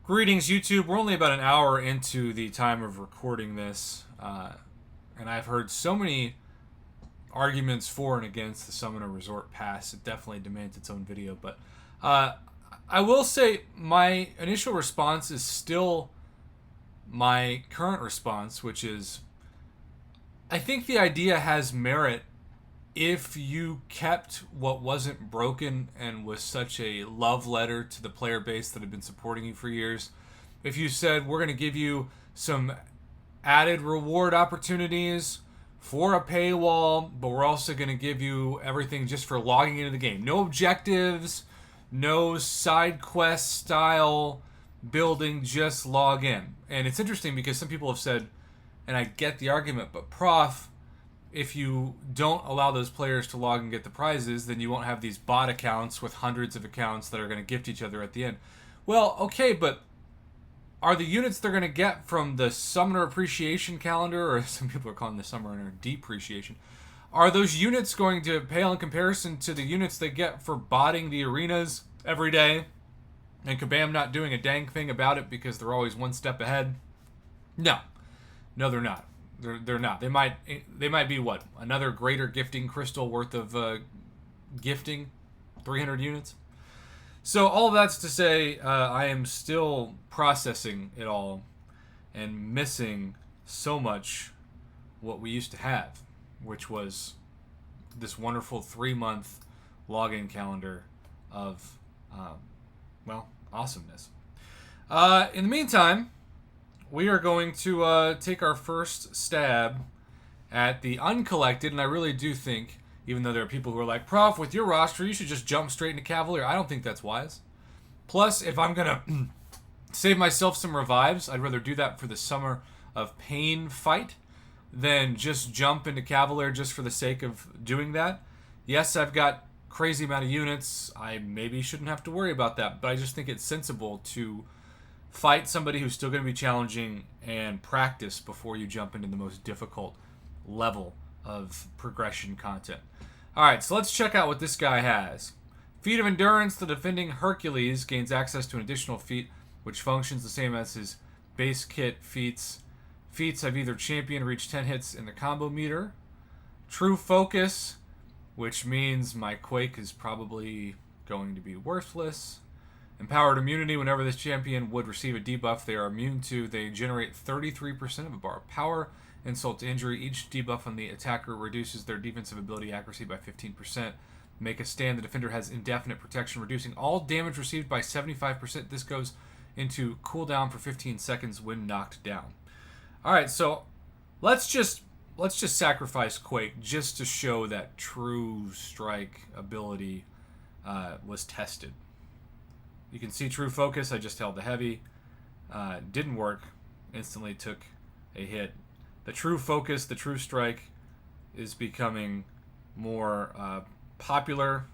Greetings, YouTube. We're only about an hour into the time of recording this, and I've heard so many arguments for and against the Summoner Resort Pass. It definitely demands its own video, but I will say my initial response is still my current response, which is I think the idea has merit if you kept what wasn't broken and was such a love letter to the player base that had been supporting you for years. If you said, we're going to give you some added reward opportunities for a paywall, but we're also going to give you everything just for logging into the game. No objectives, no side quest style building, just log in. And it's interesting because some people have said, and I get the argument, but Prof, if you don't allow those players to log and get the prizes, then you won't have these bot accounts with hundreds of accounts that are going to gift each other at the end. Well, okay, but are the units they're going to get from the Summoner Appreciation Calendar, or some people are calling the Summoner Depreciation, are those units going to pale in comparison to the units they get for botting the arenas every day, and Kabam not doing a dang thing about it because they're always one step ahead? No. No, they're not. They're not. They might be what? Another greater gifting crystal worth of gifting, 300 units. So all of that's to say, I am still processing it all and missing so much what we used to have, which was this wonderful 3-month login calendar of, awesomeness. In the meantime, we are going to take our first stab at the uncollected, and I really do think, even though there are people who are like, Prof, with your roster, you should just jump straight into Cavalier. I don't think that's wise. Plus, if I'm going to save myself some revives, I'd rather do that for the Summer of Pain fight than just jump into Cavalier just for the sake of doing that. Yes, I've got crazy amount of units. I maybe shouldn't have to worry about that, but I just think it's sensible to fight somebody who's still going to be challenging and practice before you jump into the most difficult level of progression content. Alright, so let's check out what this guy has. Feat of Endurance, the defending Hercules gains access to an additional feat which functions the same as his base kit feats. Feats have either champion reached 10 hits in the combo meter. True Focus, which means my Quake is probably going to be worthless. Empowered Immunity, whenever this champion would receive a debuff they are immune to, they generate 33% of a bar of power. Insult to injury, each debuff on the attacker reduces their defensive ability accuracy by 15%. Make a stand, the defender has indefinite protection, reducing all damage received by 75%. This goes into cooldown for 15 seconds when knocked down. Alright, so let's just sacrifice Quake just to show that True Strike ability was tested. You can see True Focus. I just held the heavy. Didn't work. Instantly took a hit. The True Focus, the True Strike, is becoming more popular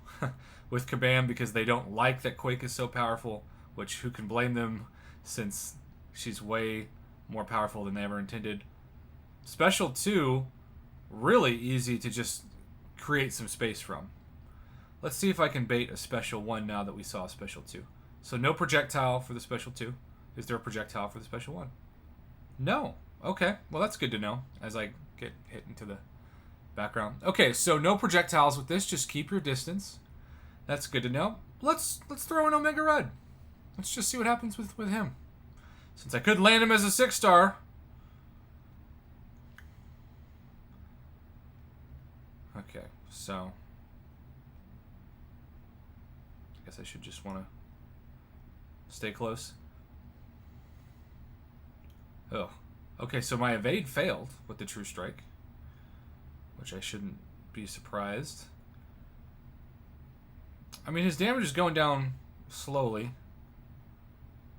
with Kabam because they don't like that Quake is so powerful, which who can blame them since she's way more powerful than they ever intended. Special 2, really easy to just create some space from. Let's see if I can bait a Special 1 now that we saw a Special 2. So no projectile for the Special 2. Is there a projectile for the Special 1? No. Okay. Well, that's good to know as I get hit into the background. Okay, so no projectiles with this. Just keep your distance. That's good to know. Let's throw in Omega Red. Let's just see what happens with him. Since I could land him as a 6-star. Okay, so I guess I should just want to stay close. Oh. Okay, so my evade failed with the True Strike, which I shouldn't be surprised. I mean, his damage is going down slowly.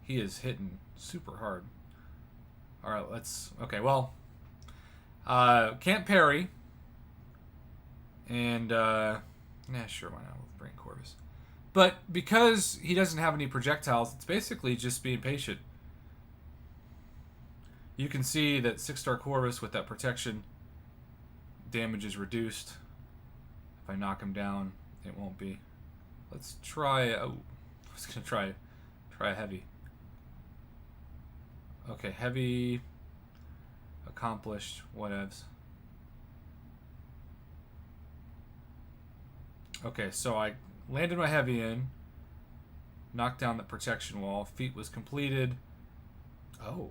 He is hitting super hard. Alright, okay, well, can't parry. And, sure, why not? We'll bring Corvus. But because he doesn't have any projectiles, it's basically just being patient. You can see that 6-star Corvus with that protection, damage is reduced. If I knock him down, it won't be. Let's try, I was going to try a heavy. Okay, heavy, accomplished, whatevs. Okay, so I landed my heavy in, knocked down the protection wall, feat was completed. Oh.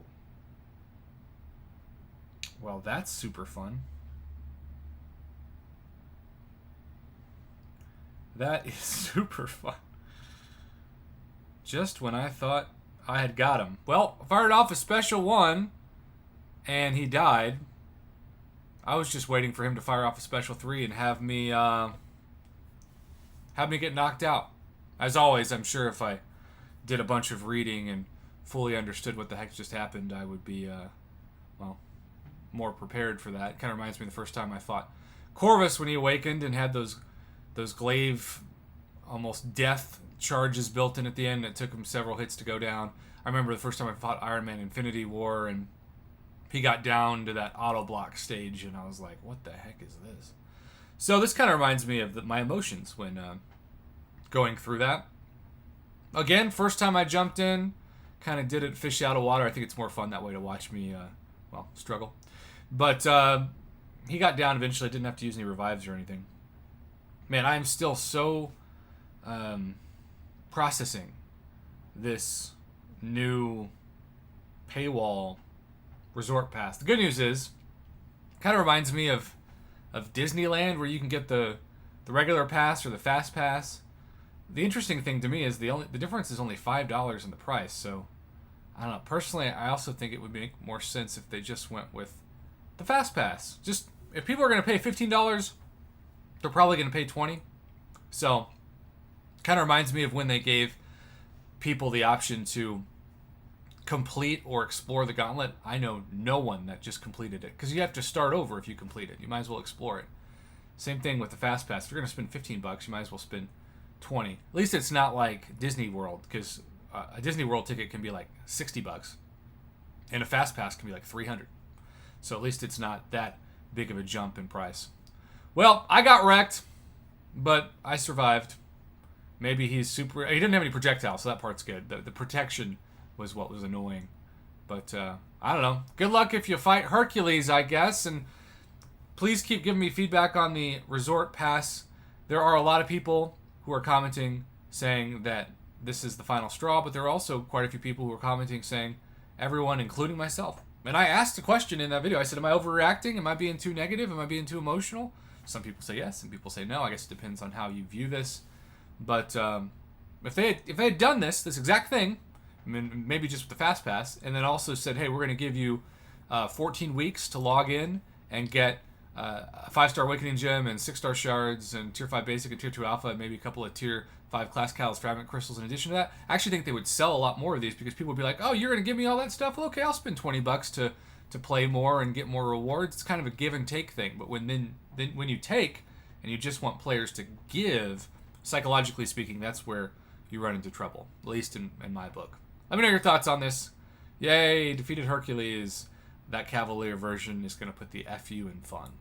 Well, that's super fun. That is super fun. Just when I thought I had got him. Well, fired off a special one, and he died. I was just waiting for him to fire off a special 3 and have me get knocked out. As always, I'm sure if I did a bunch of reading and fully understood what the heck just happened, I would be, well, more prepared for that. It kind of reminds me of the first time I fought Corvus when he awakened and had those glaive, almost death charges built in at the end. It took him several hits to go down. I remember the first time I fought Iron Man Infinity War, and he got down to that auto block stage, and I was like, what the heck is this? So this kind of reminds me of my emotions when going through that. Again, first time I jumped in, kind of did it fish out of water. I think it's more fun that way to watch me, struggle. But he got down eventually. I didn't have to use any revives or anything. Man, I am still so processing this new paywall resort pass. The good news is, it kind of reminds me of Disneyland, where you can get the regular pass or the fast pass. The interesting thing to me is the difference is only $5 in the price. So I don't know. Personally, I also think it would make more sense if they just went with the fast pass. Just if people are going to pay $15, they're probably going to pay $20. So kind of reminds me of when they gave people the option to complete or explore the gauntlet. I know no one that just completed it, because you have to start over if you complete it. You might as well explore it. Same thing with the fast pass. If you're going to spend $15, you might as well spend 20. At least it's not like Disney World, because a Disney World ticket can be like $60, and a fast pass can be like $300. So at least it's not that big of a jump in price. Well, I got wrecked, but I survived. Maybe he's super... He didn't have any projectiles, so that part's good. The protection was what was annoying. But, I don't know. Good luck if you fight Hercules, I guess. And please keep giving me feedback on the Resort Pass. There are a lot of people who are commenting saying that this is the final straw, but there are also quite a few people who are commenting saying, everyone, including myself. And I asked a question in that video. I said, am I overreacting? Am I being too negative? Am I being too emotional? Some people say yes, some people say no. I guess it depends on how you view this. But if they had done this exact thing, I mean, maybe just with the Fast Pass, and then also said, hey, we're going to give you 14 weeks to log in and get a 5-star Awakening Gem and 6-star Shards and Tier 5 Basic and Tier 2 Alpha and maybe a couple of Tier 5 Class Catalyst Fragment Crystals in addition to that, I actually think they would sell a lot more of these, because people would be like, oh, you're going to give me all that stuff? Well, okay, I'll spend $20 to play more and get more rewards. It's kind of a give and take thing. But when you take and you just want players to give, psychologically speaking, that's where you run into trouble, at least in my book. Let me know your thoughts on this. Yay, defeated Hercules. That Cavalier version is going to put the FU in fun.